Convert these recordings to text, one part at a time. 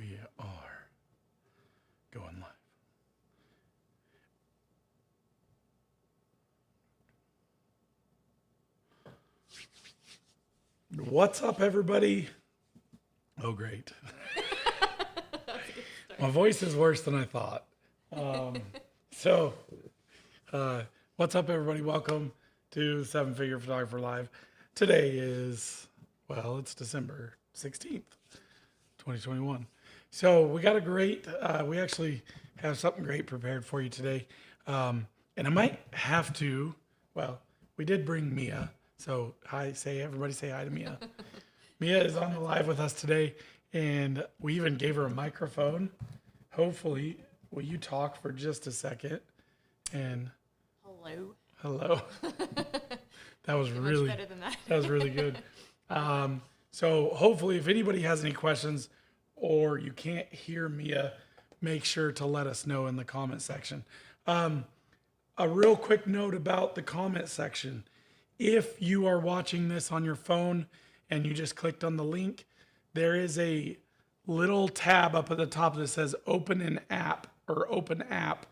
We are going live. What's up, everybody? Oh, great. My voice is worse than I thought. What's up, everybody? Welcome to Seven Figure Photographer Live. Today is, well, it's December 16th, 2021. So we got a great, we actually have something great prepared for you today. And I might have to, well, we did bring Mia. So everybody say hi to Mia. Mia is on the live with us today, and we even gave her a microphone. Hopefully, will you talk for just a second? And hello. That was really much better than that. That was really good. So hopefully, if anybody has any questions or you can't hear Mia, make sure to let us know in the comment section. A real quick note about the comment section. If you are watching this on your phone and you just clicked on the link, there is a little tab up at the top that says open an app or open app.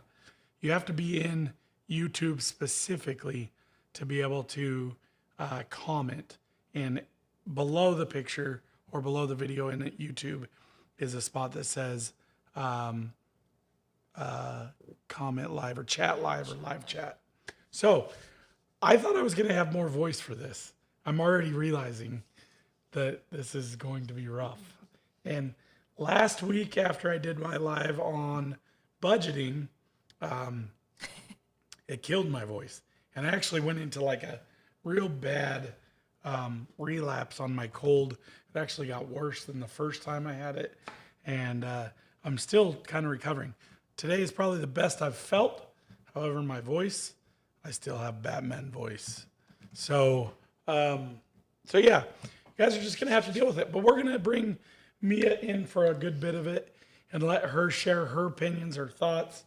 You have to be in YouTube specifically to be able to comment. And below the picture or below the video in YouTube is a spot that says comment live or chat live or live chat. So I thought I was going to have more voice for this. I'm already realizing that this is going to be rough. And last week after I did my live on budgeting, it killed my voice. And I actually went into like a real bad relapse on my cold. It actually got worse than the first time I had it. And I'm still kind of recovering. Today is probably the best I've felt. However, my voice, I still have Batman voice. So yeah, you guys are just going to have to deal with it. But we're going to bring Mia in for a good bit of it and let her share her opinions, her thoughts,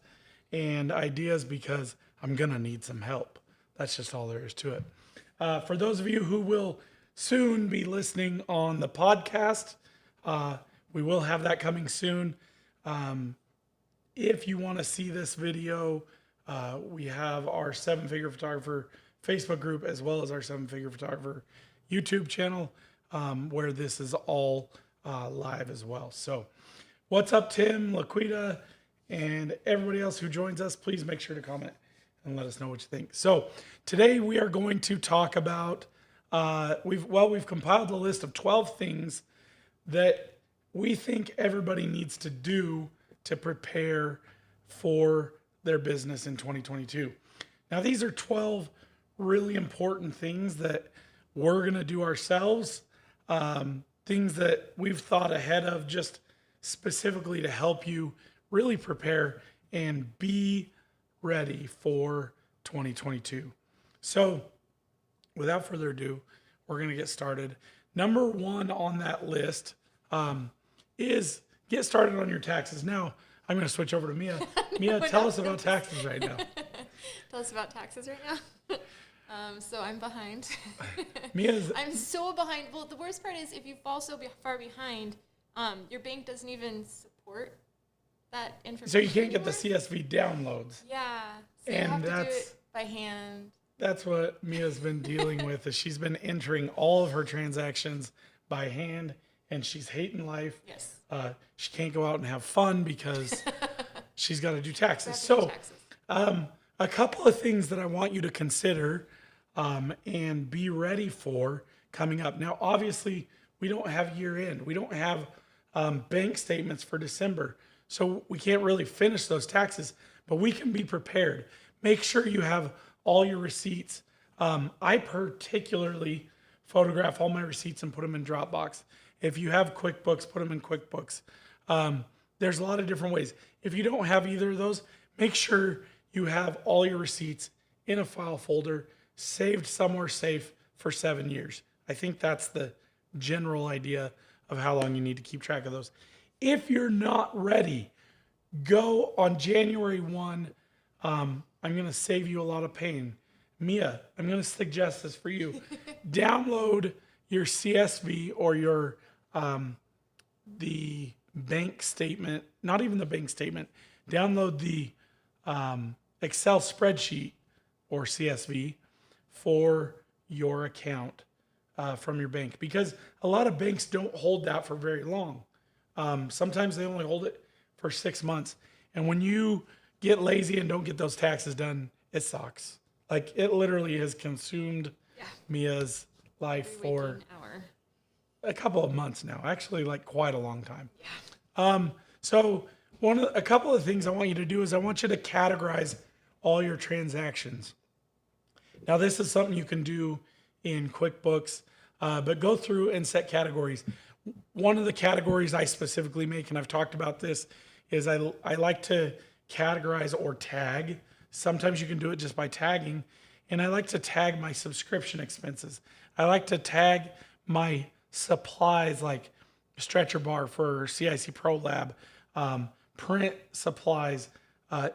and ideas because I'm going to need some help. That's just all there is to it. For those of you who will soon be listening on the podcast, we will have that coming soon. If you want to see this video, we have our Seven Figure Photographer Facebook group as well as our Seven Figure Photographer YouTube channel where this is all live as well. So what's up, Tim, Laquita, and everybody else who joins us? Please make sure to comment and let us know what you think. So today we are going to talk about, we've compiled a list of 12 things that we think everybody needs to do to prepare for their business in 2022. Now, these are 12 really important things that we're going to do ourselves, things that we've thought ahead of just specifically to help you really prepare and be ready for 2022. So without further ado, we're going to get started. Number one on that list is get started on your taxes. Now, I'm going to switch over to Mia. Mia, tell us about taxes right now. Tell us about taxes right now. So I'm behind. I'm so behind. Well, the worst part is if you fall so far behind, your bank doesn't even support that information. So you can't get the CSV downloads. Yeah. So you have to do it by hand. That's what Mia's been dealing with. Is she's been entering all of her transactions by hand, and she's hating life. Yes. She can't go out and have fun because she's got to do taxes. A couple of things that I want you to consider and be ready for coming up. Now, obviously, we don't have year end. We don't have bank statements for December. So we can't really finish those taxes, but we can be prepared. Make sure you have all your receipts. I particularly photograph all my receipts and put them in Dropbox. If you have QuickBooks, put them in QuickBooks. There's a lot of different ways. If you don't have either of those, make sure you have all your receipts in a file folder, saved somewhere safe for 7 years. I think that's the general idea of how long you need to keep track of those. If you're not ready, go on January 1. I'm going to save you a lot of pain. Mia, I'm going to suggest this for you. Download your CSV or your the bank statement, not even the bank statement, download the Excel spreadsheet or CSV for your account from your bank, because a lot of banks don't hold that for very long. Sometimes they only hold it for 6 months. And when you get lazy and don't get those taxes done, it sucks. Like, it literally has consumed Mia's life for a couple of months now, actually, like quite a long time. So a couple of things I want you to do is I want you to categorize all your transactions. Now, this is something you can do in QuickBooks, but go through and set categories. One of the categories I specifically make, and I've talked about this, is I like to categorize or tag. Sometimes you can do it just by tagging. And I like to tag my subscription expenses. I like to tag my supplies like stretcher bar for CIC Pro Lab, print supplies,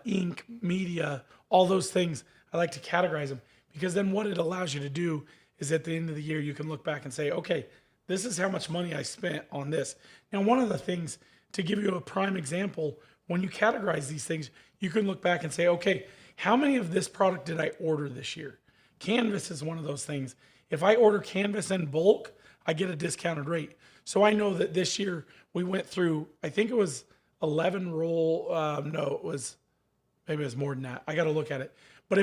ink, media, all those things. I like to categorize them, because then what it allows you to do is at the end of the year, you can look back and say, okay, this is how much money I spent on this. Now, one of the things, to give you a prime example, when you categorize these things, you can look back and say, okay, how many of this product did I order this year? Canvas is one of those things. If I order canvas in bulk, I get a discounted rate. So I know that this year we went through, I think it was 11 roll. Maybe it was more than that. I got to look at it. But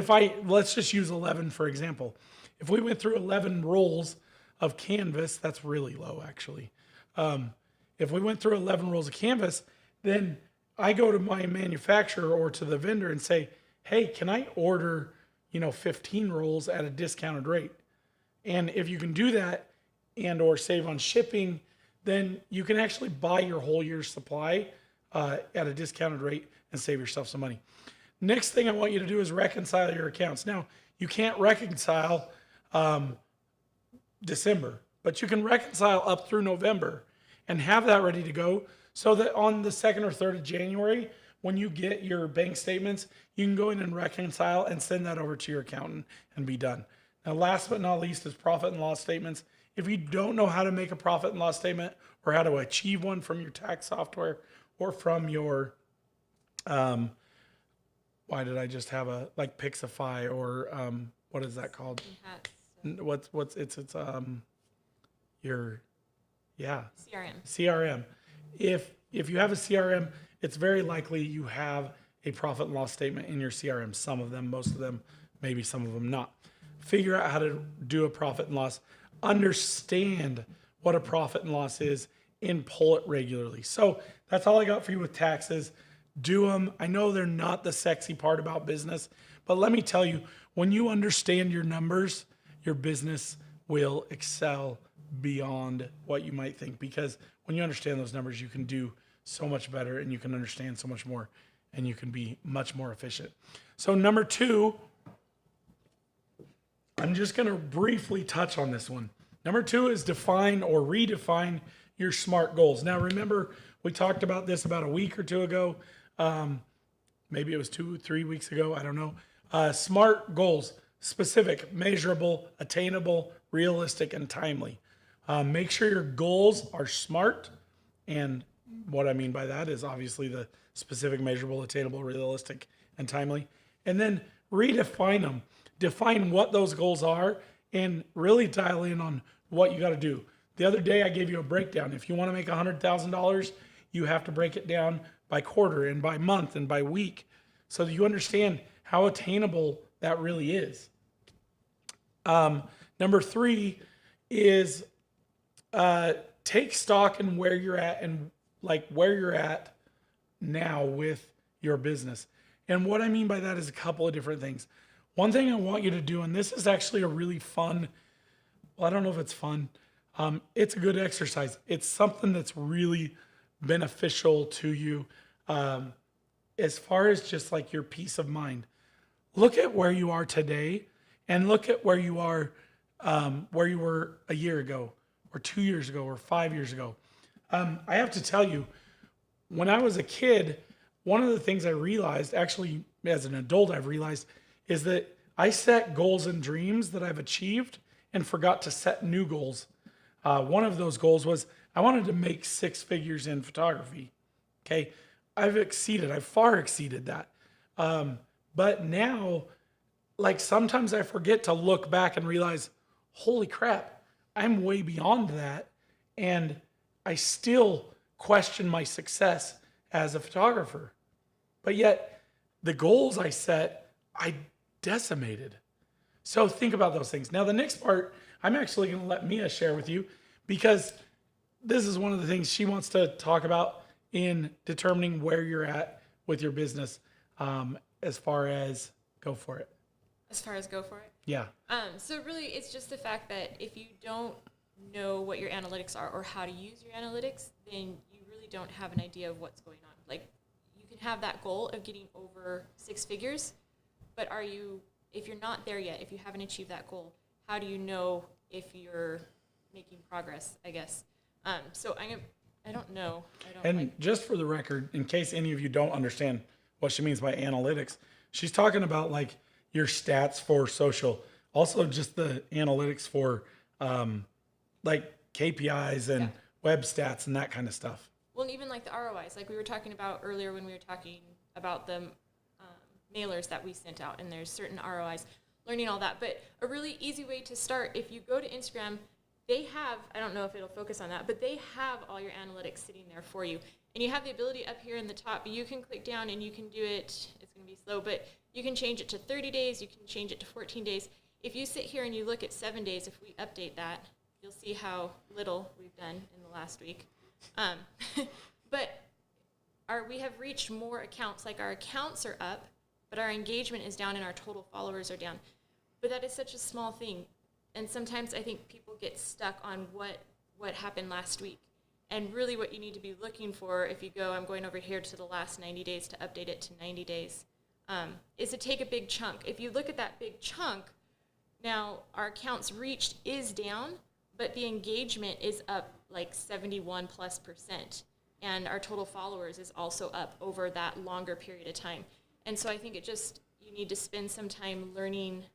let's just use 11 for example. If we went through 11 rolls of canvas, that's really low actually. If we went through 11 rolls of canvas, then I go to my manufacturer or to the vendor and say, hey, can I order, 15 rolls at a discounted rate? And if you can do that and or save on shipping, then you can actually buy your whole year's supply at a discounted rate and save yourself some money. Next thing I want you to do is reconcile your accounts. Now, you can't reconcile December, but you can reconcile up through November and have that ready to go, so that on the 2nd or 3rd of January, when you get your bank statements, you can go in and reconcile and send that over to your accountant and be done. Now, last but not least is profit and loss statements. If you don't know how to make a profit and loss statement or how to achieve one from your tax software or from your, why did I just have Pixify or what is that called? CRM. If you have a CRM, it's very likely you have a profit and loss statement in your CRM. Some of them, most of them, maybe some of them not. Figure out how to do a profit and loss. Understand what a profit and loss is and pull it regularly. So that's all I got for you with taxes. Do them. I know they're not the sexy part about business, but let me tell you, when you understand your numbers, your business will excel beyond what you might think, because when you understand those numbers, you can do so much better and you can understand so much more and you can be much more efficient. So number 2, I'm just going to briefly touch on this one. Number 2 is define or redefine your SMART goals. Now, remember, we talked about this about a week or 2 ago. Maybe it was 2-3 weeks ago. I don't know. SMART goals: specific, measurable, attainable, realistic, and timely. Make sure your goals are SMART. And what I mean by that is obviously the specific, measurable, attainable, realistic, and timely. And then redefine them. Define what those goals are and really dial in on what you got to do. The other day I gave you a breakdown. If you want to make $100,000, you have to break it down by quarter and by month and by week so that you understand how attainable that really is. Number 3 is take stock in where you're at and where you're at now with your business. And what I mean by that is a couple of different things. One thing I want you to do, and this is actually a really fun, well, I don't know if it's fun. It's a good exercise. It's something that's really beneficial to you as far as just like your peace of mind. Look at where you are today and look at where you are, where you were a year ago or 2 years ago or 5 years ago. I have to tell you, when I was a kid, one of the things I realized, actually as an adult I've realized, is that I set goals and dreams that I've achieved and forgot to set new goals. One of those goals was I wanted to make 6 figures in photography. Okay. I've far exceeded that. But now, like sometimes I forget to look back and realize, holy crap, I'm way beyond that. And I still question my success as a photographer. But yet the goals I set, I decimated. So think about those things. Now, the next part, I'm actually going to let Mia share with you because this is one of the things she wants to talk about in determining where you're at with your business, as far as go for it. As far as go for it? Yeah. So really, it's just the fact that if you don't know what your analytics are or how to use your analytics, then you really don't have an idea of what's going on. Like, you can have that goal of getting over 6 figures, but if you're not there yet, if you haven't achieved that goal, how do you know if you're making progress, I guess? So I don't know. Just for the record, in case any of you don't understand what she means by analytics, she's talking about like your stats for social, also just the analytics for like KPIs and web stats and that kind of stuff. Well, and even like the ROIs, like we were talking about earlier when we were talking about the mailers that we sent out, and there's certain ROIs, learning all that. But a really easy way to start, if you go to Instagram, they have, I don't know if it'll focus on that, but they have all your analytics sitting there for you. And you have the ability up here in the top, you can click down and you can do it, it's going to be slow, but you can change it to 30 days, you can change it to 14 days. If you sit here and you look at 7 days, if we update that, you'll see how little we've done in the last week. But we have reached more accounts, like our accounts are up, but our engagement is down and our total followers are down. But that is such a small thing. And sometimes I think people get stuck on what happened last week. And really what you need to be looking for, if you go, I'm going over here to the last 90 days to update it to 90 days, is to take a big chunk. If you look at that big chunk, now our accounts reached is down, but the engagement is up like 71+%. And our total followers is also up over that longer period of time. And so I think you need to spend some time learning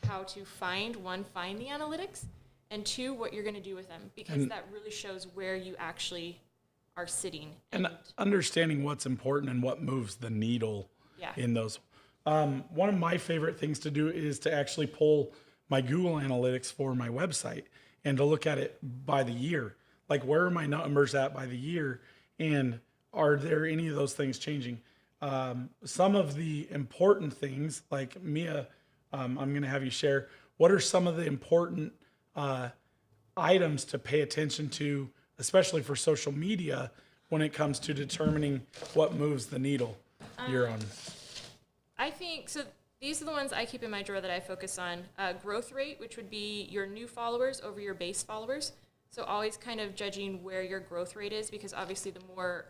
how to find the analytics, and 2, what you're going to do with them, because that really shows where you actually are sitting. And understanding what's important and what moves the needle in those. One of my favorite things to do is to actually pull my Google Analytics for my website and to look at it by the year. Like, where are my numbers at by the year? And are there any of those things changing? Some of the important things, like Mia, I'm going to have you share, what are some of the important items to pay attention to, especially for social media, when it comes to determining what moves the needle? You're on. I think, so these are the ones I keep in my drawer that I focus on. Growth rate, which would be your new followers over your base followers. So always kind of judging where your growth rate is, because obviously the more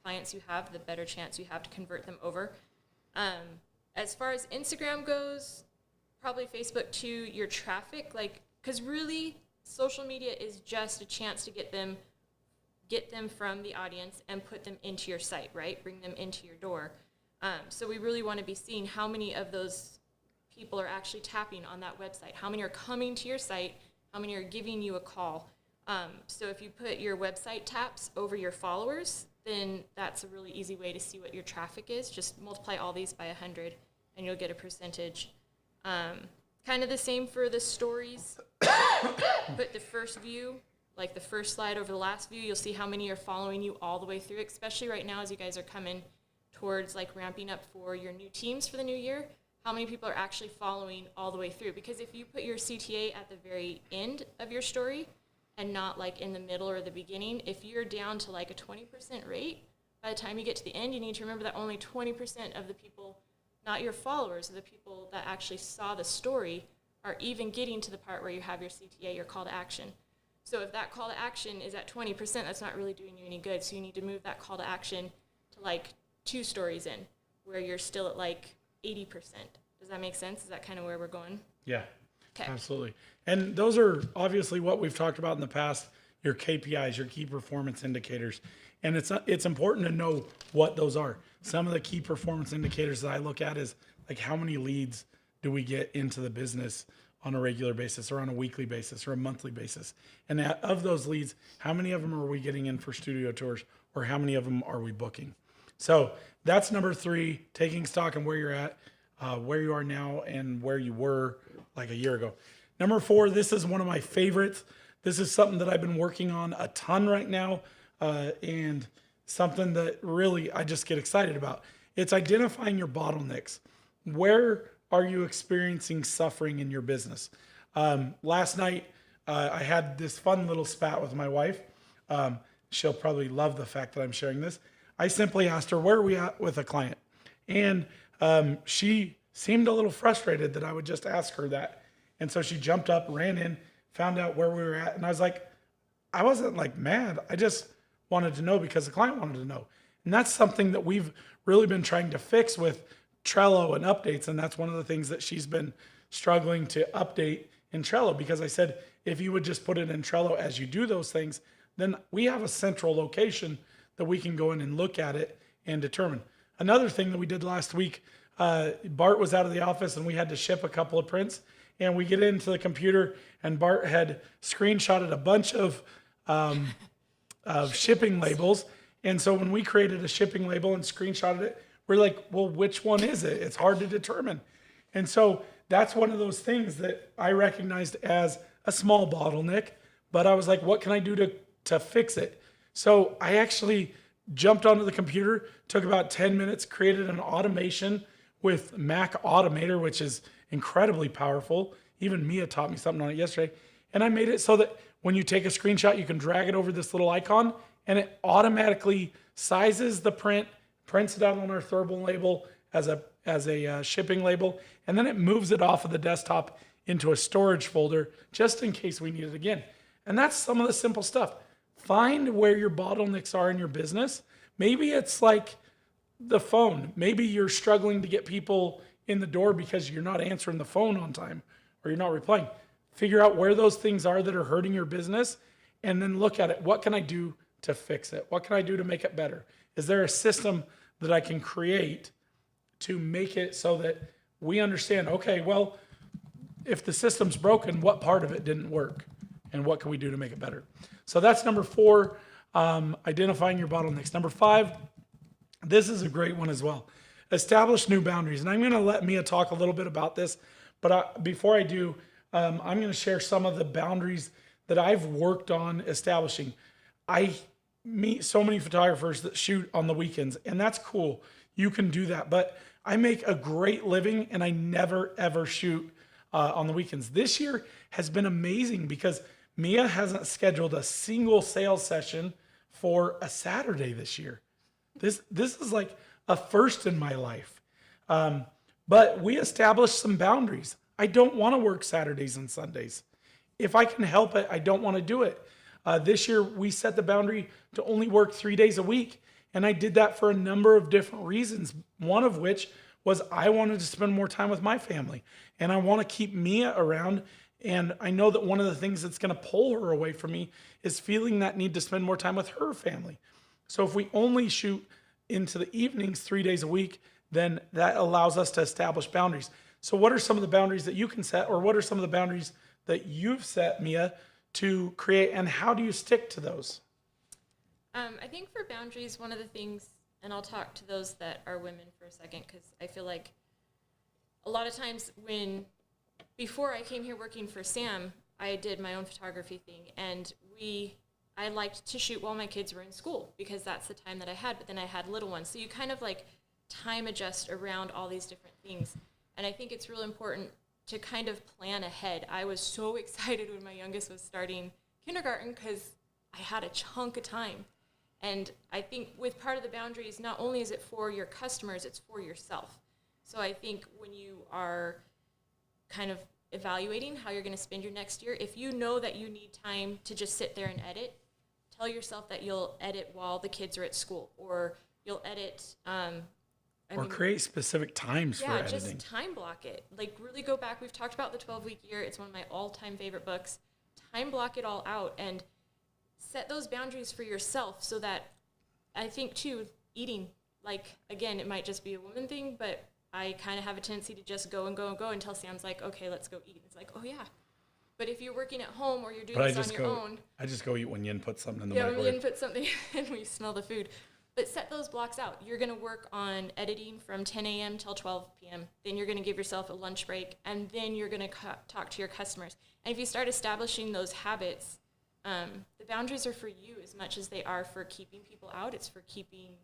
clients you have, the better chance you have to convert them over. As far as Instagram goes, probably Facebook too, your traffic, because really social media is just a chance to get them from the audience and put them into your site, right? Bring them into your door. So we really want to be seeing how many of those people are actually tapping on that website, how many are coming to your site, how many are giving you a call. So if you put your website taps over your followers, then that's a really easy way to see what your traffic is. Just multiply all these by 100 and you'll get a percentage. Kind of the same for the stories. Put the first view, like the first slide over the last view, you'll see how many are following you all the way through, especially right now as you guys are coming towards like ramping up for your new teams for the new year. How many people are actually following all the way through? Because if you put your CTA at the very end of your story and not like in the middle or the beginning, if you're down to like a 20% rate, by the time you get to the end, you need to remember that only 20% of the people, not your followers, the people that actually saw the story, are even getting to the part where you have your CTA, your call to action. So if that call to action is at 20%, that's not really doing you any good. So you need to move that call to action to like 2 stories in, where you're still at like 80%. Does that make sense? Is that kind of where we're going? Yeah, absolutely. And those are obviously what we've talked about in the past, your KPIs, your key performance indicators. And it's important to know what those are. Some of the key performance indicators that I look at is like how many leads do we get into the business on a regular basis or on a weekly basis or a monthly basis? And of those leads, how many of them are we getting in for studio tours, or how many of them are we booking? So that's number 3, taking stock on where you're at, where you are now, and where you were like a year ago. Number 4, this is one of my favorites. This is something that I've been working on a ton right now, and something that really I just get excited about. It's identifying your bottlenecks. Where are you experiencing suffering in your business? Last night, I had this fun little spat with my wife. She'll probably love the fact that I'm sharing this. I simply asked her, where are we at with a client? And she seemed a little frustrated that I would just ask her that. And so she jumped up, ran in, found out where we were at. And I was like, I wasn't like mad. I just wanted to know because the client wanted to know. And that's something that we've really been trying to fix with Trello and updates. And that's one of the things that she's been struggling to update in Trello, because I said, if you would just put it in Trello as you do those things, then we have a central location that we can go in and look at it and determine. Another thing that we did last week, Bart was out of the office and we had to ship a couple of prints, and we get into the computer and Bart had screenshotted a bunch of shipping labels. And so when we created a shipping label and screenshotted it, we're like, well, which one is it? It's hard to determine. And so that's one of those things that I recognized as a small bottleneck, but I was like, what can I do to fix it? So I actually jumped onto the computer, took about 10 minutes, created an automation with Mac Automator, which is incredibly powerful. Even Mia taught me something on it yesterday. And I made it so that when you take a screenshot, you can drag it over this little icon and it automatically sizes the print, prints it out on our thermal label as a shipping label, and then it moves it off of the desktop into a storage folder just in case we need it again. And that's some of the simple stuff. Find where your bottlenecks are in your business. Maybe it's like the phone. Maybe you're struggling to get people in the door because you're not answering the phone on time or you're not replying. Figure out where those things are that are hurting your business and then look at it. What can I do to fix it? What can I do to make it better? Is there a system that I can create to make it so that we understand, okay, well, if the system's broken, what part of it didn't work? And what can we do to make it better? So that's number 4, identifying your bottlenecks. Number 5, this is a great one as well. Establish new boundaries. And I'm going to let Mia talk a little bit about this. But before I do, I'm going to share some of the boundaries that I've worked on establishing. I meet so many photographers that shoot on the weekends, and that's cool. You can do that. But I make a great living, and I never, ever shoot on the weekends. This year has been amazing because Mia hasn't scheduled a single sales session for a Saturday this year. This is like a first in my life. But we established some boundaries. I don't want to work Saturdays and Sundays. If I can help it, I don't want to do it. This year, we set the boundary to only work 3 days a week. And I did that for a number of different reasons. One of which was I wanted to spend more time with my family. And I want to keep Mia around. And I know that one of the things that's going to pull her away from me is feeling that need to spend more time with her family. So if we only shoot into the evenings 3 days a week, then that allows us to establish boundaries. So what are some of the boundaries that you can set, or what are some of the boundaries that you've set, Mia, to create, and how do you stick to those? I think for boundaries, one of the things, and I'll talk to those that are women for a second, because I feel like a lot of times before I came here working for Sam, I did my own photography thing, and I liked to shoot while my kids were in school because that's the time that I had, but then I had little ones. So you kind of like time adjust around all these different things. And I think it's real important to kind of plan ahead. I was so excited when my youngest was starting kindergarten because I had a chunk of time. And I think with part of the boundaries, not only is it for your customers, it's for yourself. So I think when you are kind of evaluating how you're going to spend your next year, if you know that you need time to just sit there and edit, tell yourself that you'll edit while the kids are at school, or you'll edit create specific times for editing. Yeah, just time block it. Like really go back. We've talked about the 12-week year. It's one of my all-time favorite books. Time block it all out and set those boundaries for yourself so that I think, too, eating, like, again, it might just be a woman thing, but I kind of have a tendency to just go and go and go until Sam's like, okay, let's go eat. It's like, oh yeah. But if you're working at home or you're doing this on your own. I just go eat when Yin puts something in the microwave. microwave. Yeah, when Yin puts something and we smell the food. But set those blocks out. You're going to work on editing from 10 a.m. till 12 p.m. Then you're going to give yourself a lunch break, and then you're going to talk to your customers. And if you start establishing those habits, the boundaries are for you as much as they are for keeping people out. It's for keeping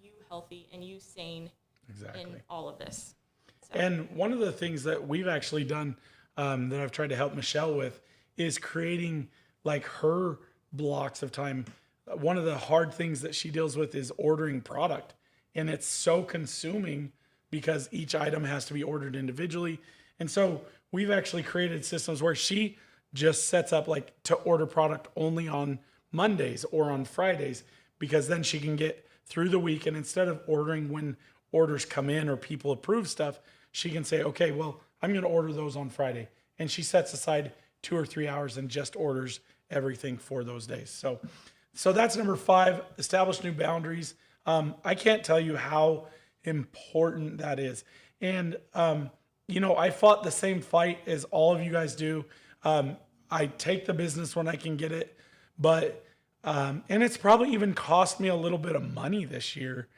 you healthy and you sane in all of this. So. And one of the things that we've actually done that I've tried to help Michelle with is creating like her blocks of time. One of the hard things that she deals with is ordering product. And it's so consuming because each item has to be ordered individually. And so we've actually created systems where she just sets up like to order product only on Mondays or on Fridays, because then she can get through the week. And instead of ordering when orders come in or people approve stuff, she can say, okay, well, I'm going to order those on Friday. And she sets aside 2 or 3 hours and just orders everything for those days. So that's number 5, establish new boundaries. I can't tell you how important that is. And, I fought the same fight as all of you guys do. I take the business when I can get it, but, and it's probably even cost me a little bit of money this year.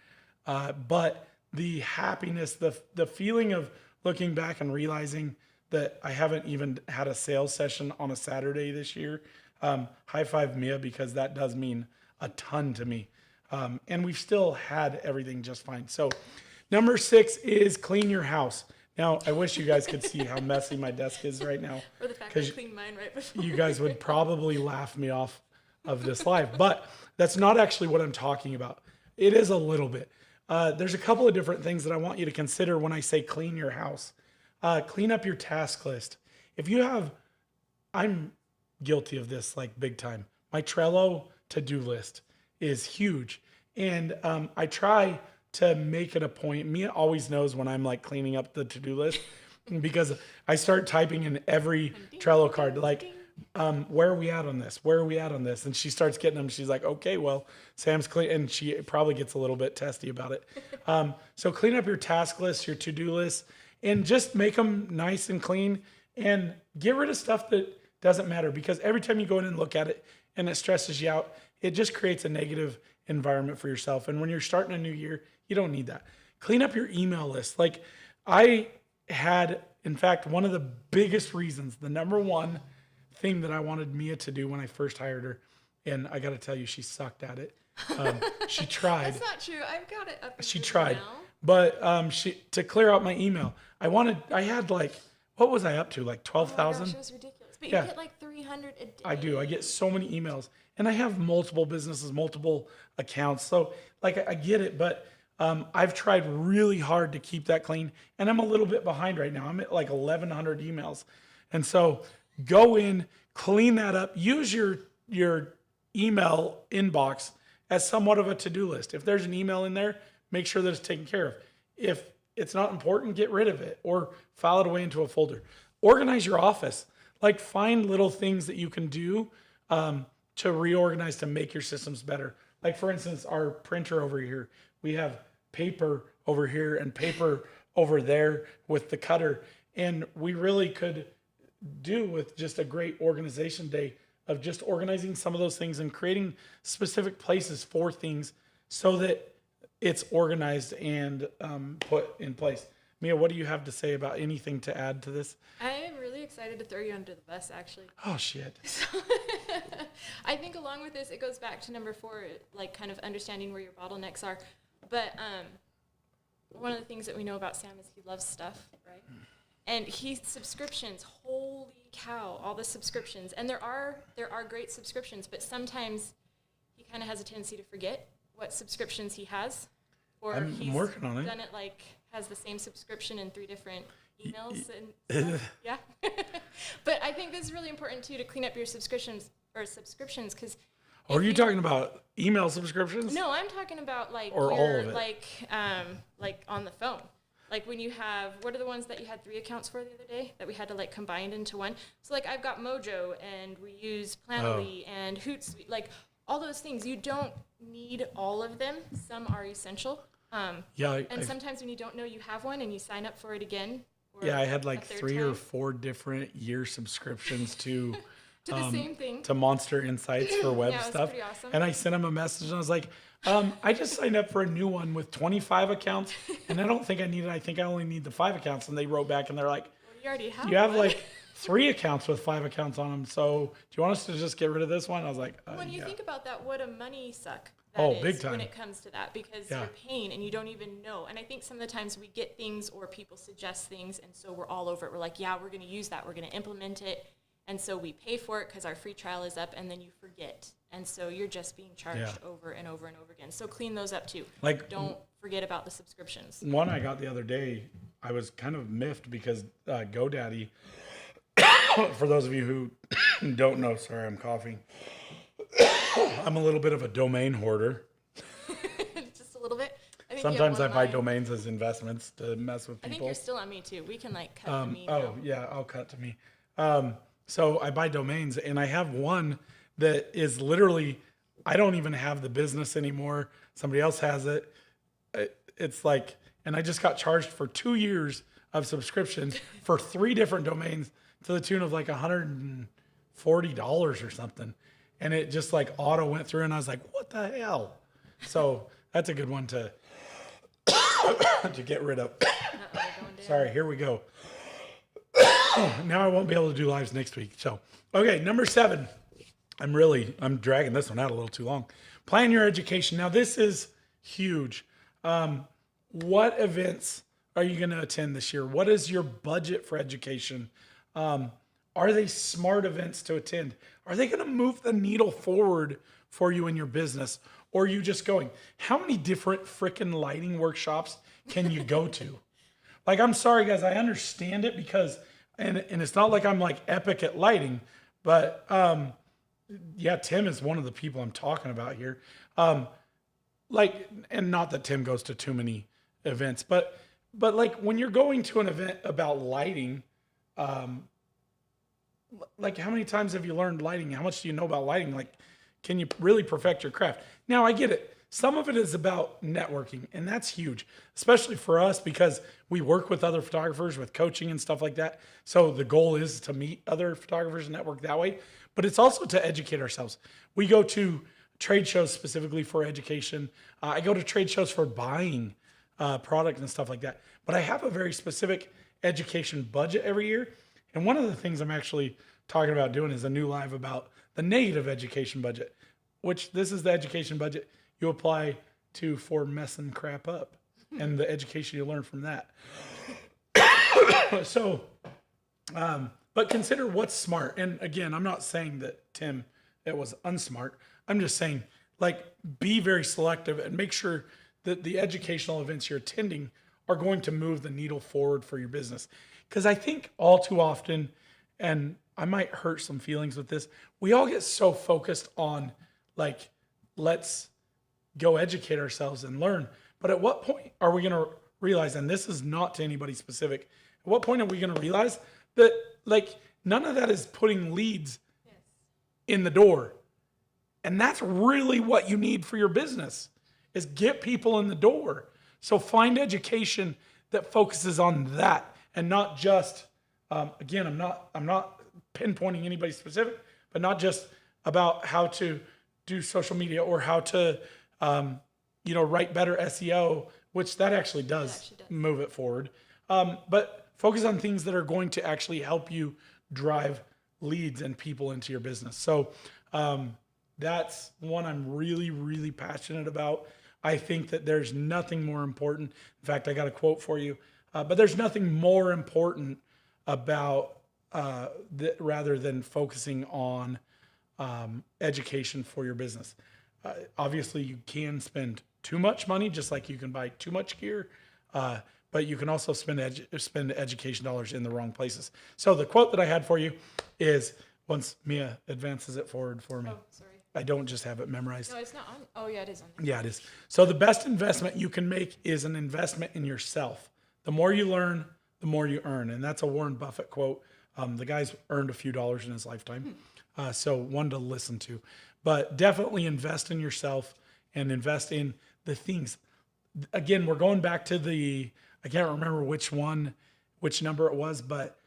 But the happiness, the feeling of looking back and realizing that I haven't even had a sales session on a Saturday this year. High five Mia, because that does mean a ton to me. And we've still had everything just fine. So number 6 is clean your house. Now, I wish you guys could see how messy my desk is right now. Or the fact that I cleaned mine right before. You guys would probably laugh me off of this live, but that's not actually what I'm talking about. It is a little bit. There's a couple of different things that I want you to consider when I say clean your house. Clean up your task list. If you have, I'm guilty of this like big time. My Trello to-do list is huge. And I try to make it a point. Mia always knows when I'm like cleaning up the to-do list because I start typing in every Trello card, like, where are we at on this? Where are we at on this? And she starts getting them. She's like, okay, well, Sam's clean. And she probably gets a little bit testy about it. So clean up your task list, your to-do list, and just make them nice and clean and get rid of stuff that doesn't matter, because every time you go in and look at it and it stresses you out, it just creates a negative environment for yourself. And when you're starting a new year, you don't need that. Clean up your email list. Like I had, in fact, one of the biggest reasons, the number one thing that I wanted Mia to do when I first hired her, and I got to tell you, she sucked at it. She tried. That's not true. I've got it up. She tried, now. But to clear out my email, I had like, what was I up to? Like 12,000? Oh my gosh, it was ridiculous. But Yeah. you get like 300 a day. I do. I get so many emails, and I have multiple businesses, multiple accounts. So like I get it, but I've tried really hard to keep that clean, and I'm a little bit behind right now. I'm at like 1,100 emails. And so go in, clean that up, use your email inbox as somewhat of a to-do list. If there's an email in there, make sure that it's taken care of. If it's not important, get rid of it or file it away into a folder. Organize your office. Like find little things that you can do to reorganize to make your systems better. Like for instance, our printer over here, we have paper over here and paper over there with the cutter. And we really could do with just a great organization day of just organizing some of those things and creating specific places for things so that it's organized and put in place. Mia, what do you have to say about anything to add to this? I am really excited to throw you under the bus, actually. Oh, shit. So, I think along with this, it goes back to number 4, like kind of understanding where your bottlenecks are. But one of the things that we know about Sam is he loves stuff, right? And subscriptions, holy cow, all the subscriptions. And there are great subscriptions, but sometimes he kind of has a tendency to forget what subscriptions he has. Or I'm working on it. Done it like has the same subscription in 3 different emails and stuff. Yeah. But I think this is really important too to clean up your subscriptions because. Are you talking about email subscriptions? No, I'm talking about like or all of it. Like on the phone. Like when you have, what are the ones that you had 3 accounts for the other day that we had to like combine into one? So like I've got Mojo and we use Planoly and Hootsuite, like all those things. You don't need all of them. Some are essential. And sometimes when you don't know you have one and you sign up for it again. I had like 3 or 4 different year subscriptions to the same thing. To Monster Insights for web stuff. Pretty awesome. And I sent them a message and I was like, I just signed up for a new one with 25 accounts and I don't think I need it. I think I only need the 5 accounts. And they wrote back and they're like, well, you already have you have one. like 3 accounts with 5 accounts on them. So do you want us to just get rid of this one? I was like, when you think about that, what a money suck. Big time. When it comes to that, because you're paying and you don't even know. And I think some of the times we get things or people suggest things, and so we're all over it. We're like, yeah, we're going to use that. We're going to implement it. And so we pay for it because our free trial is up, and then you forget. And so you're just being charged over and over and over again. So clean those up too. Like, don't forget about the subscriptions. One I got the other day, I was kind of miffed because GoDaddy, for those of you who don't know, sorry, I'm coughing. I'm a little bit of a domain hoarder. Just a little bit. Sometimes I buy domains as investments to mess with people. I think you're still on me too. We can like cut to me. I'll cut to me. So I buy domains and I have one that is literally, I don't even have the business anymore. Somebody else has it. It's like, and I just got charged for 2 years of subscription for 3 different domains to the tune of like $140 or something. And it just like auto went through and I was like, what the hell? So that's a good one to get rid of. Sorry, here we go. Now I won't be able to do lives next week. So, okay, number 7. I'm dragging this one out a little too long. Plan your education. Now this is huge. What events are you going to attend this year? What is your budget for education? Are they smart events to attend? Are they going to move the needle forward for you in your business? Or are you just going, how many different freaking lighting workshops can you go to? Like, I'm sorry, guys, I understand it because, and it's not like I'm like epic at lighting, but Tim is one of the people I'm talking about here. And not that Tim goes to too many events, but like when you're going to an event about lighting, like how many times have you learned lighting? How much do you know about lighting? Like, can you really perfect your craft? Now I get it. Some of it is about networking, and that's huge, especially for us because we work with other photographers with coaching and stuff like that. So the goal is to meet other photographers and network that way, but it's also to educate ourselves. We go to trade shows specifically for education. I go to trade shows for buying product and stuff like that, but I have a very specific education budget every year. And one of the things I'm actually talking about doing is a new live about the negative education budget, which this is the education budget you apply to for messing crap up and the education you learn from that. So, but consider what's smart. And again, I'm not saying that Tim, it was unsmart. I'm just saying, like, be very selective and make sure that the educational events you're attending are going to move the needle forward for your business. Because I think all too often, and I might hurt some feelings with this, we all get so focused on, like, let's go educate ourselves and learn. But at what point are we going to realize, and this is not to anybody specific, at what point are we going to realize that, like, none of that is putting leads in the door? And that's really what you need for your business, is get people in the door. So find education that focuses on that and not just, again, I'm not pinpointing anybody specific, but not just about how to do social media or how to, write better SEO, which that actually does move it forward. But focus on things that are going to actually help you drive leads and people into your business. So that's one I'm really, really passionate about. I think that there's nothing more important. In fact, I got a quote for you, but there's nothing more important about rather than focusing on education for your business. Obviously, you can spend too much money, just like you can buy too much gear, but you can also spend education dollars in the wrong places. So the quote that I had for you is, once Mia advances it forward for me. Oh, sorry. I don't just have it memorized. No, it's not on. Oh, yeah, it is on there. Yeah, it is. So the best investment you can make is an investment in yourself. The more you learn, the more you earn. And that's a Warren Buffett quote. The guy's earned a few dollars in his lifetime. So one to listen to. But definitely invest in yourself and invest in the things. again, we're going back to I can't remember which number it was, but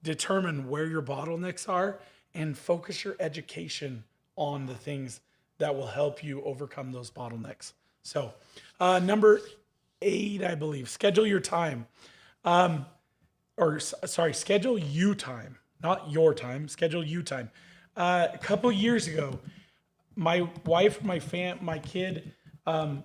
determine where your bottlenecks are and focus your education on the things that will help you overcome those bottlenecks. So, number 8, I believe, schedule your time. Schedule you time, not your time, schedule you time. A couple years ago, my wife, my kid,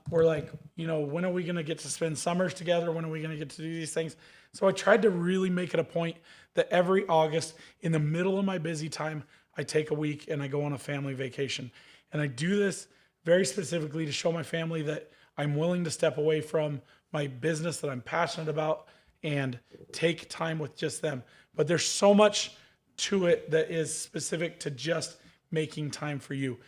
were like, when are we going to get to spend summers together? When are we going to get to do these things? So I tried to really make it a point that every August, in the middle of my busy time, I take a week and I go on a family vacation. And I do this very specifically to show my family that I'm willing to step away from my business that I'm passionate about and take time with just them. But there's so much to it that is specific to just making time for you.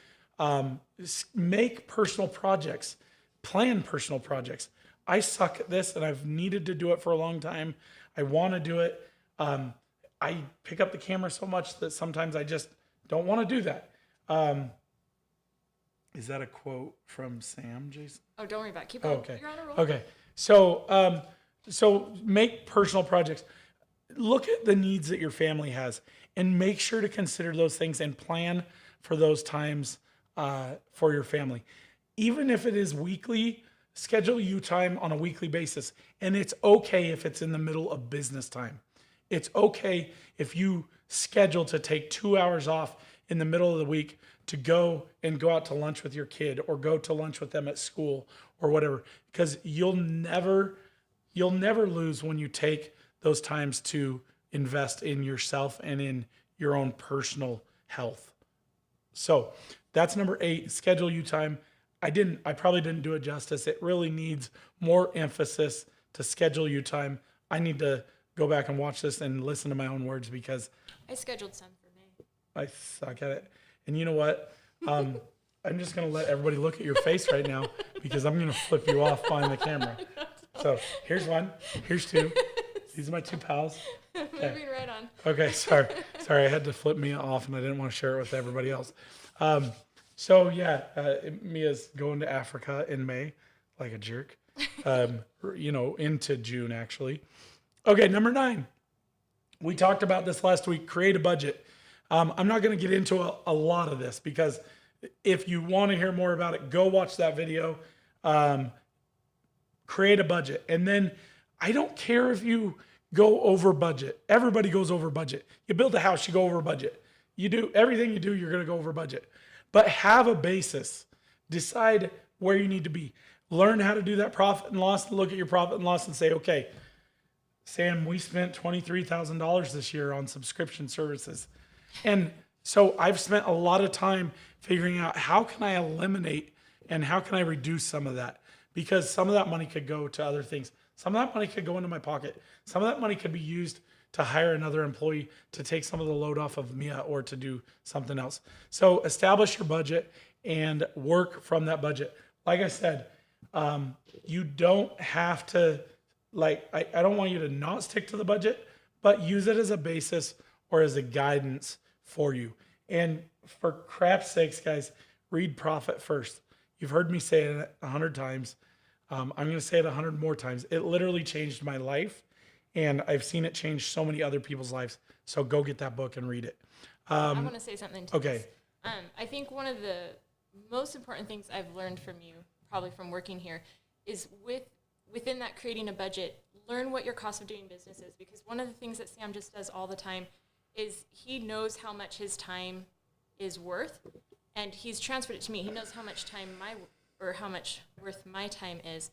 Make personal projects, plan personal projects. I suck at this and I've needed to do it for a long time. I want to do it. I pick up the camera so much that sometimes I just don't want to do that. Is that a quote from Sam, Jason? Oh, don't worry about it. Keep going. Okay. You're on a roll. Okay. So make personal projects. Look at the needs that your family has and make sure to consider those things and plan for those times for your family. Even if it is weekly, schedule you time on a weekly basis. And it's okay if it's in the middle of business time. It's okay if you schedule to take 2 hours off in the middle of the week to go out to lunch with your kid or go to lunch with them at school or whatever, because you'll never lose when you take those times to invest in yourself and in your own personal health. So that's number 8, schedule you time. I probably didn't do it justice. It really needs more emphasis to schedule you time. I need to go back and watch this and listen to my own words because I scheduled some for May. I suck at it. And you know what? I'm just going to let everybody look at your face right now because I'm going to flip you off behind the camera. So here's 1, here's 2. These are my 2 pals. Okay. Moving right on. Okay, sorry. I had to flip Mia off and I didn't want to share it with everybody else. Mia's going to Africa in May, like a jerk, into June actually. Okay, number 9. We talked about this last week, create a budget. I'm not going to get into a lot of this because if you want to hear more about it, go watch that video. Create a budget. And then I don't care if you go over budget. Everybody goes over budget. You build a house, you go over budget. You do everything you do, you're going to go over budget. But have a basis. Decide where you need to be. Learn how to do that profit and loss. Look at your profit and loss and say, okay, Sam, we spent $23,000 this year on subscription services. And so I've spent a lot of time figuring out how can I eliminate and how can I reduce some of that? Because some of that money could go to other things. Some of that money could go into my pocket. Some of that money could be used to hire another employee to take some of the load off of Mia or to do something else. So establish your budget and work from that budget. Like I said, you don't have to, I don't want you to not stick to the budget, but use it as a basis or as a guidance for you. And for crap's sakes, guys, read Profit First. You've heard me say it 100 times. I'm going to say it 100 more times. It literally changed my life, and I've seen it change so many other people's lives. So go get that book and read it. I want to say something to okay. this. I think one of the most important things I've learned from you, probably from working here, is within that creating a budget, learn what your cost of doing business is. Because one of the things that Sam just does all the time is he knows how much his time is worth, and he's transferred it to me. He knows how much time how much worth my time is.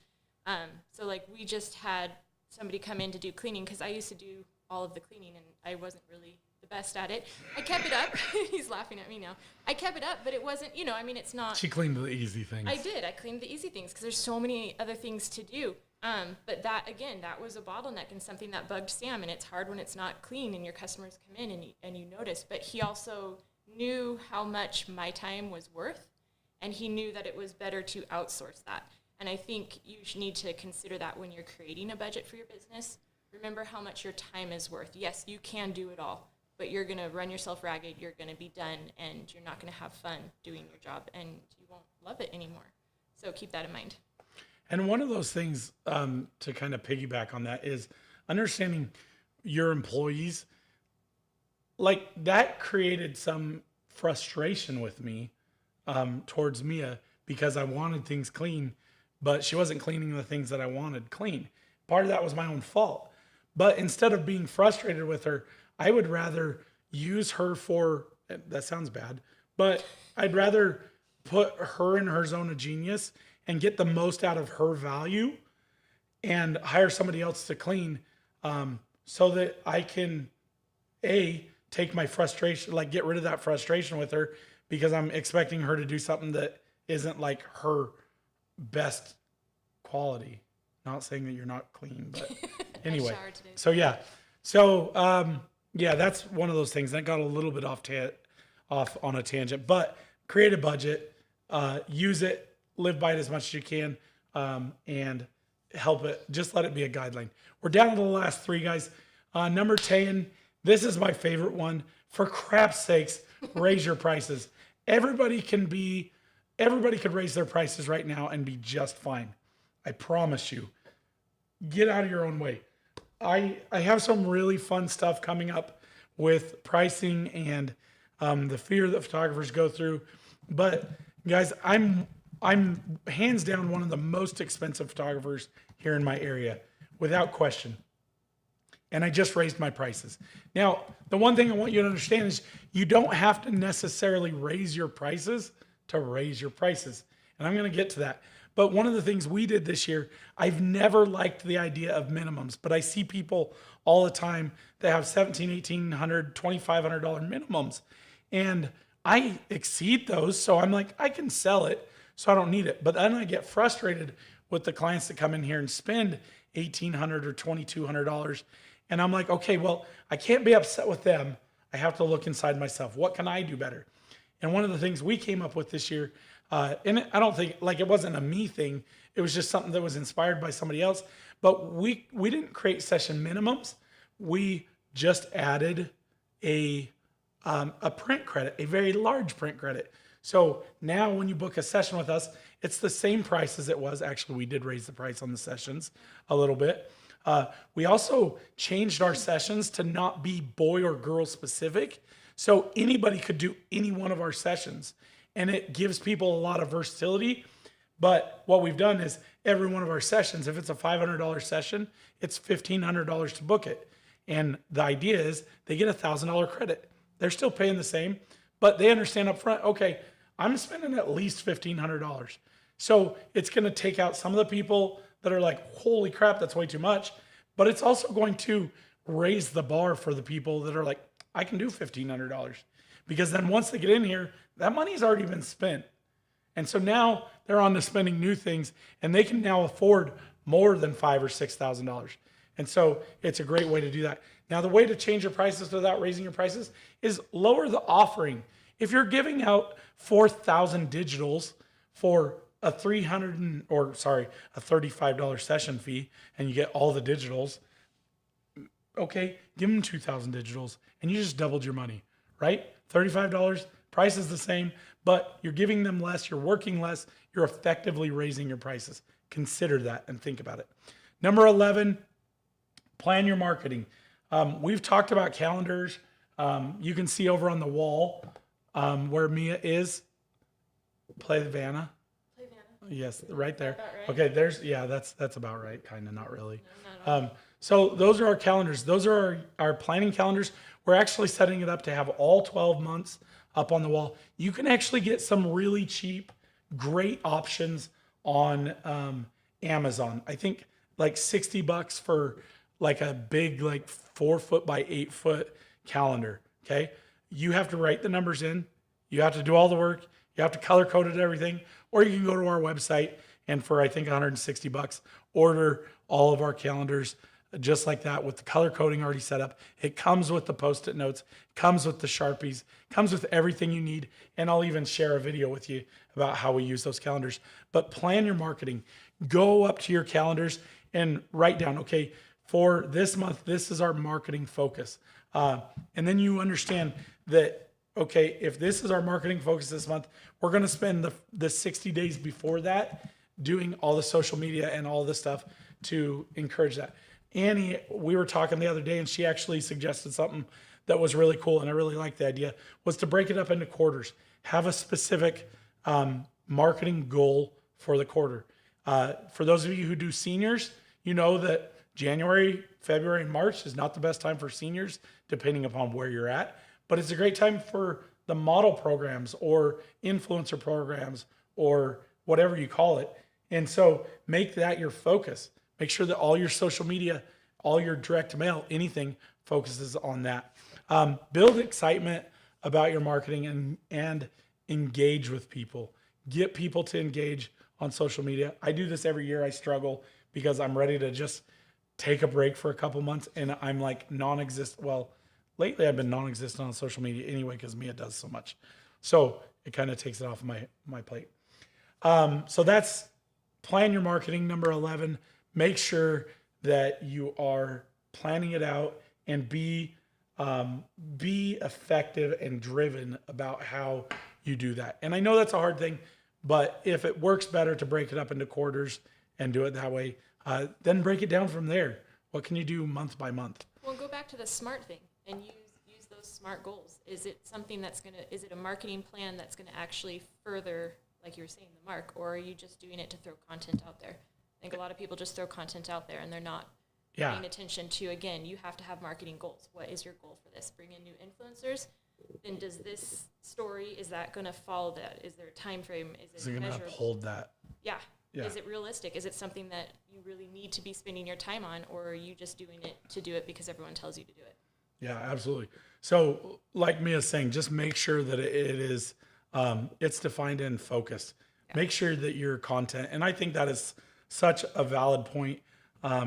So we just had somebody come in to do cleaning because I used to do all of the cleaning and I wasn't really the best at it. I kept it up. He's laughing at me now. I kept it up, but it wasn't, it's not. She cleaned the easy things. I did. I cleaned the easy things because there's so many other things to do. But that was a bottleneck and something that bugged Sam, and it's hard when it's not clean and your customers come in and you notice. But he also knew how much my time was worth, and he knew that it was better to outsource that. And I think you need to consider that when you're creating a budget for your business. Remember how much your time is worth. Yes, you can do it all, but you're going to run yourself ragged, you're going to be done, and you're not going to have fun doing your job, and you won't love it anymore. So keep that in mind. And one of those things to kind of piggyback on that is understanding your employees. Like that created some frustration with me towards Mia because I wanted things clean, but she wasn't cleaning the things that I wanted clean. Part of that was my own fault. But instead of being frustrated with her, I would rather use her for, that sounds bad, but I'd rather put her in her zone of genius and get the most out of her value and hire somebody else to clean so that I can, take my frustration, like get rid of that frustration with her because I'm expecting her to do something that isn't like her best quality. Not saying that you're not clean, but anyway. So yeah. So yeah, that's one of those things that got a little bit off on a tangent, but create a budget, use it, live by it as much as you can, and help it. Just let it be a guideline. We're down to the last three, guys. Number 10, this is my favorite one. For crap's sakes, raise your prices. Everybody could raise their prices right now and be just fine. I promise you. Get out of your own way. I have some really fun stuff coming up with pricing and the fear that photographers go through. But guys, I'm hands down one of the most expensive photographers here in my area, without question. And I just raised my prices. Now, the one thing I want you to understand is you don't have to necessarily raise your prices to raise your prices. And I'm going to get to that. But one of the things we did this year, I've never liked the idea of minimums, but I see people all the time that have $1,700, $1,800, $2,500 minimums. And I exceed those. So I'm like, I can sell it, so I don't need it. But then I get frustrated with the clients that come in here and spend $1,800 or $2,200. And I'm like, okay, well, I can't be upset with them. I have to look inside myself. What can I do better? And one of the things we came up with this year, and I don't think, like, it wasn't a me thing. It was just something that was inspired by somebody else. But we didn't create session minimums. We just added a print credit, a very large print credit. So now when you book a session with us, it's the same price as it was. Actually, we did raise the price on the sessions a little bit. We also changed our sessions to not be boy or girl specific. So anybody could do any one of our sessions. And it gives people a lot of versatility. But what we've done is every one of our sessions, if it's a $500 session, it's $1,500 to book it. And the idea is they get a $1,000 credit. They're still paying the same, but they understand up front, okay, I'm spending at least $1,500. So it's going to take out some of the people that are like, holy crap, that's way too much. But it's also going to raise the bar for the people that are like, I can do $1,500. Because then once they get in here, that money's already been spent. And so now they're on to spending new things, and they can now afford more than $5,000 or $6,000. And so it's a great way to do that. Now, the way to change your prices without raising your prices is lower the offering. If you're giving out 4,000 digitals for a $35 session fee, and you get all the digitals, okay, give them 2,000 digitals, and you just doubled your money, right? $35, price is the same, but you're giving them less, you're working less, you're effectively raising your prices. Consider that and think about it. Number 11, plan your marketing. We've talked about calendars. You can see over on the wall where Mia is. Play Vanna. Play Vanna. Yes, right there. Right? Okay, that's about right. Kind of, not really. No, not so those are our calendars. Those are our planning calendars. We're actually setting it up to have all 12 months up on the wall. You can actually get some really cheap, great options on Amazon. I think like $60 for like a big, like 4 foot by 8 foot calendar. Okay. You have to write the numbers in. You have to do all the work. You have to color code it and everything, or you can go to our website and for, I think, $160, order all of our calendars just like that with the color coding already set up. It comes with the Post-it notes, comes with the Sharpies, comes with everything you need. And I'll even share a video with you about how we use those calendars. But plan your marketing. Go up to your calendars and write down, okay, for this month, this is our marketing focus. And then you understand that, okay, if this is our marketing focus this month, we're going to spend the 60 days before that doing all the social media and all this stuff to encourage that. Annie, we were talking the other day, and she actually suggested something that was really cool, and I really liked the idea, was to break it up into quarters. Have a specific marketing goal for the quarter. For those of you who do seniors, you know that January, February, and March is not the best time for seniors, depending upon where you're at, but it's a great time for the model programs or influencer programs or whatever you call it. And so make that your focus. Make sure that all your social media, all your direct mail, anything focuses on that. Build excitement about your marketing and engage with people. Get people to engage on social media. I do this every year. I struggle because I'm ready to just take a break for a couple months, and I'm like non-existent. Well, lately I've been non-existent on social media anyway because Mia does so much. So it kind of takes it off my plate. So that's plan your marketing. Number 11, make sure that you are planning it out and be effective and driven about how you do that. And I know that's a hard thing, but if it works better to break it up into quarters and do it that way, then break it down from there. What can you do month by month? Well, go back to the SMART thing and use those SMART goals. Is it something is it a marketing plan that's gonna actually further, like you were saying, the mark, or are you just doing it to throw content out there? I think a lot of people just throw content out there and they're not paying attention to, again, you have to have marketing goals. What is your goal for this? Bring in new influencers? Then does this story, is that going to follow that? Is there a time frame? Is it going to uphold that? Yeah. Is it realistic? Is it something that you really need to be spending your time on, or are you just doing it to do it because everyone tells you to do it? Yeah, absolutely. So like Mia's saying, just make sure that it is, it's defined and focused. Yeah. Make sure that your content, and I think that is such a valid point.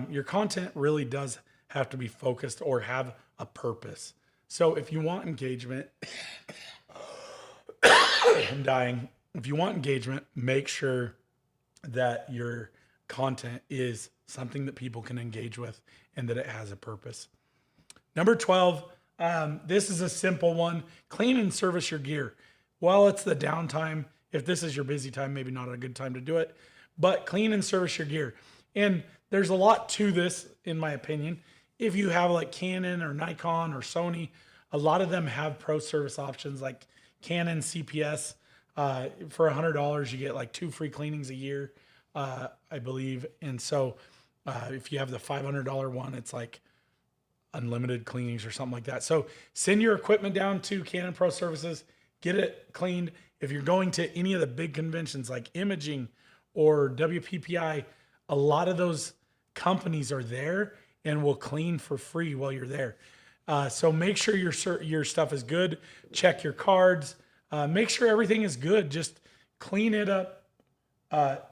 Your content really does have to be focused or have a purpose. So if you want engagement, I'm dying. If you want engagement, make sure that your content is something that people can engage with and that it has a purpose. Number 12, this is a simple one. Clean and service your gear. Well, it's the downtime. If this is your busy time, maybe not a good time to do it, but clean and service your gear. And there's a lot to this, in my opinion. If you have like Canon or Nikon or Sony, a lot of them have pro service options like Canon CPS. For $100, you get like 2 free cleanings a year, I believe. And so if you have the $500 one, it's like unlimited cleanings or something like that. So send your equipment down to Canon Pro Services, get it cleaned. If you're going to any of the big conventions like Imaging or WPPI, a lot of those companies are there and will clean for free while you're there. So make sure your stuff is good. Check your cards. Make sure everything is good. Just clean it up,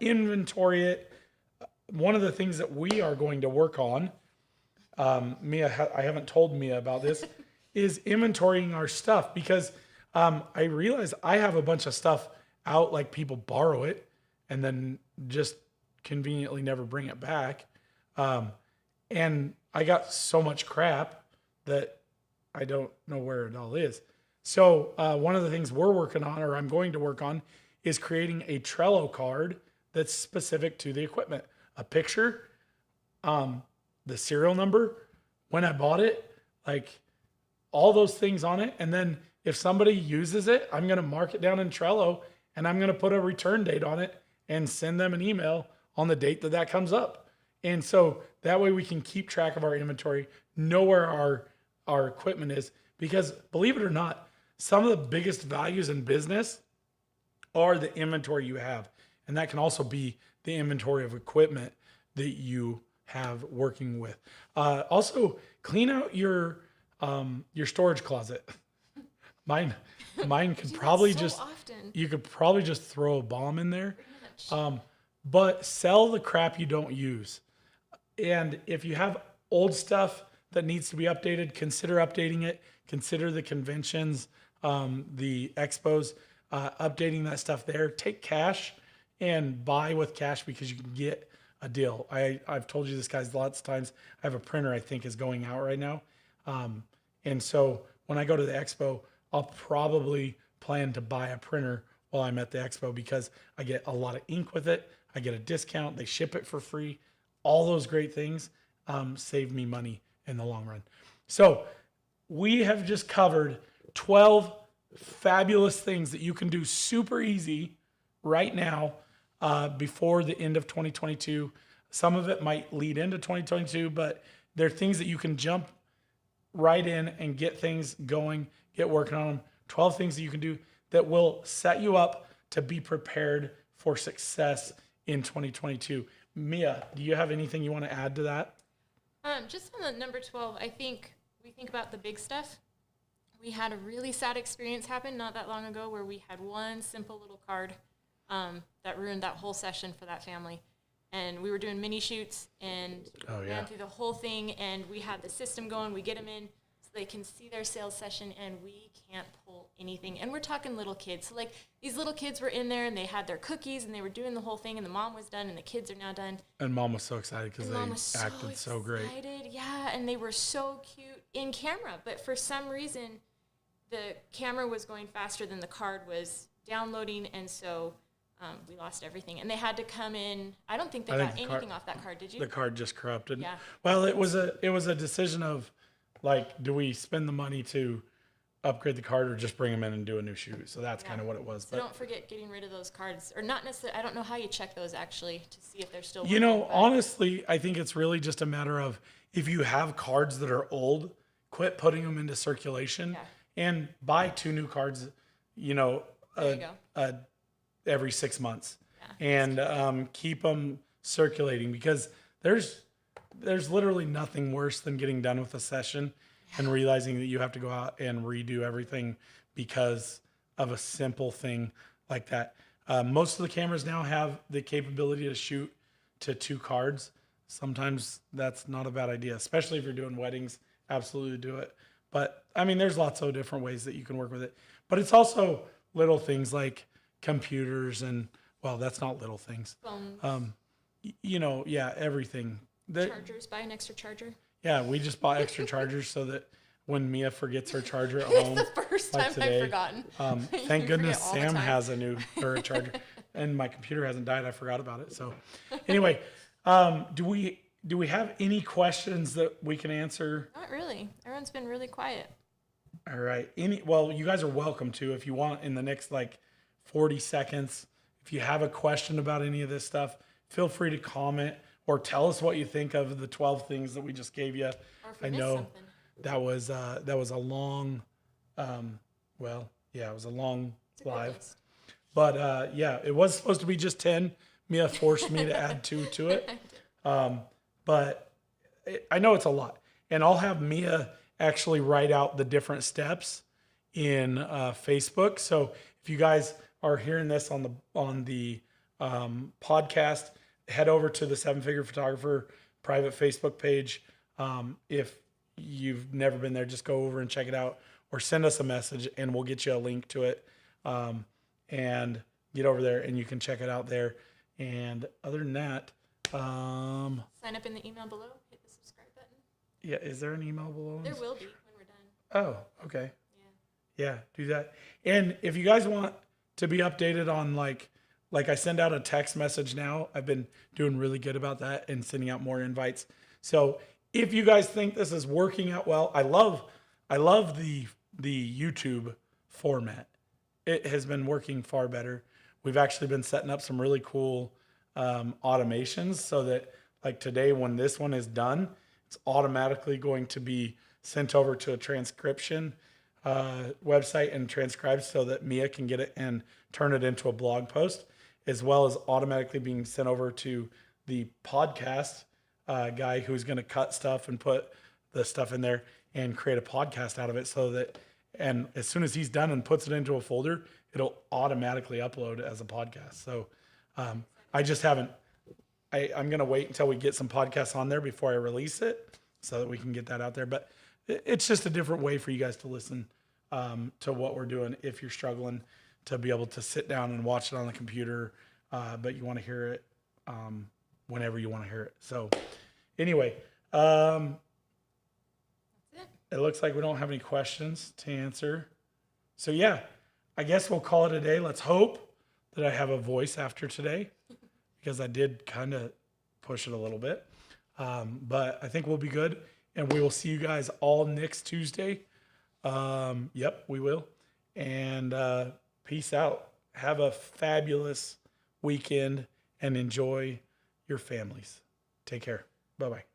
inventory it. One of the things that we are going to work on, Mia, I haven't told Mia about this, is inventorying our stuff because I realize I have a bunch of stuff out, like people borrow it and then just conveniently never bring it back. And I got so much crap that I don't know where it all is. So one of the things we're working on, or I'm going to work on, is creating a Trello card that's specific to the equipment. A picture, the serial number, when I bought it, like all those things on it. And then if somebody uses it, I'm going to mark it down in Trello and I'm going to put a return date on it and send them an email on the date that comes up. And so that way we can keep track of our inventory, know where our equipment is, because believe it or not, some of the biggest values in business are the inventory you have. And that can also be the inventory of equipment that you have working with. Also, clean out your storage closet. Mine could probably just, often. You could probably just throw a bomb in there. But sell the crap you don't use. And if you have old stuff that needs to be updated, consider updating it. Consider the conventions, the expos, updating that stuff there. Take cash and buy with cash because you can get a deal. I've told you this, guys, lots of times. I have a printer I think is going out right now. And so when I go to the expo, I'll probably plan to buy a printer while I'm at the expo because I get a lot of ink with it. I get a discount. They ship it for free. All those great things save me money in the long run. So we have just covered 12 fabulous things that you can do super easy right now before the end of 2022. Some of it might lead into 2022, but they're things that you can jump right in and get things going, get working on them. 12 things that you can do that will set you up to be prepared for success in 2022. Mia, do you have anything you want to add to that? Just on the number 12, I think we think about the big stuff. We had a really sad experience happen not that long ago where we had one simple little card that ruined that whole session for that family. And we were doing mini shoots and ran through the whole thing, and we had the system going. We get them in so they can see their sales session, and we can't pull anything. And we're talking little kids. So, like, these little kids were in there, and they had their cookies, and they were doing the whole thing, and the mom was done, and the kids are now done. And mom was so excited because they acted so great. Yeah, and they were so cute in camera. But for some reason, the camera was going faster than the card was downloading, and so we lost everything. And they had to come in. I don't think they got anything off that card, did you? The card just corrupted. Yeah. Well, it was a decision of, like, do we spend the money to upgrade the card or just bring them in and do a new shoot? So that's kind of what it was. So don't forget getting rid of those cards. Or not necessarily, I don't know how you check those, actually, to see if they're still working. You know, honestly, I think it's really just a matter of, if you have cards that are old, quit putting them into circulation and buy 2 new cards, you know, every 6 months, and keep them circulating, because there's literally nothing worse than getting done with a session and realizing that you have to go out and redo everything because of a simple thing like that. Most of the cameras now have the capability to shoot to 2 cards. Sometimes that's not a bad idea, especially if you're doing weddings. Absolutely do it. But I mean, there's lots of different ways that you can work with it. But it's also little things like computers and, well, that's not little things. Phones. You know, everything. Chargers, buy an extra charger. Yeah, we just bought extra chargers so that when Mia forgets her charger at home, it's the first time I've forgotten. Thank goodness Sam has a charger, and my computer hasn't died. I forgot about it. So, anyway, do we have any questions that we can answer? Not really. Everyone's been really quiet. All right. Well, you guys are welcome to, if you want, in the next 40 seconds. If you have a question about any of this stuff, feel free to comment or tell us what you think of the 12 things that we just gave you. I know that was a long, it was a long live, but it was supposed to be just 10. Mia forced me to add 2 to it, but I know it's a lot, and I'll have Mia actually write out the different steps in Facebook. So if you guys are hearing this on the podcast, head over to the 7-Figure Photographer private Facebook page. If you've never been there, just go over and check it out, or send us a message and we'll get you a link to it. And get over there and you can check it out there. And other than that, sign up in the email below, hit the subscribe button. Yeah, is there an email below? There will be when we're done. Oh, okay. Yeah, do that. And if you guys want to be updated on like I send out a text message now. I've been doing really good about that and sending out more invites. So if you guys think this is working out well, I love the YouTube format. It has been working far better. We've actually been setting up some really cool automations so that, like, today when this one is done, it's automatically going to be sent over to a transcription website and transcribed so that Mia can get it and turn it into a blog post, as well as automatically being sent over to the podcast guy who's going to cut stuff and put the stuff in there and create a podcast out of it, so that, and as soon as he's done and puts it into a folder, it'll automatically upload as a podcast. So I just haven't, I'm going to wait until we get some podcasts on there before I release it so that we can get that out there. But it's just a different way for you guys to listen to what we're doing if you're struggling to be able to sit down and watch it on the computer, but you want to hear it whenever you want to hear it. So anyway, that's it. It looks like we don't have any questions to answer. So yeah, I guess we'll call it a day. Let's hope that I have a voice after today. because I did kind of push it a little bit. But I think we'll be good, and we will see you guys all next Tuesday. Yep, we will. And peace out. Have a fabulous weekend and enjoy your families. Take care. Bye-bye.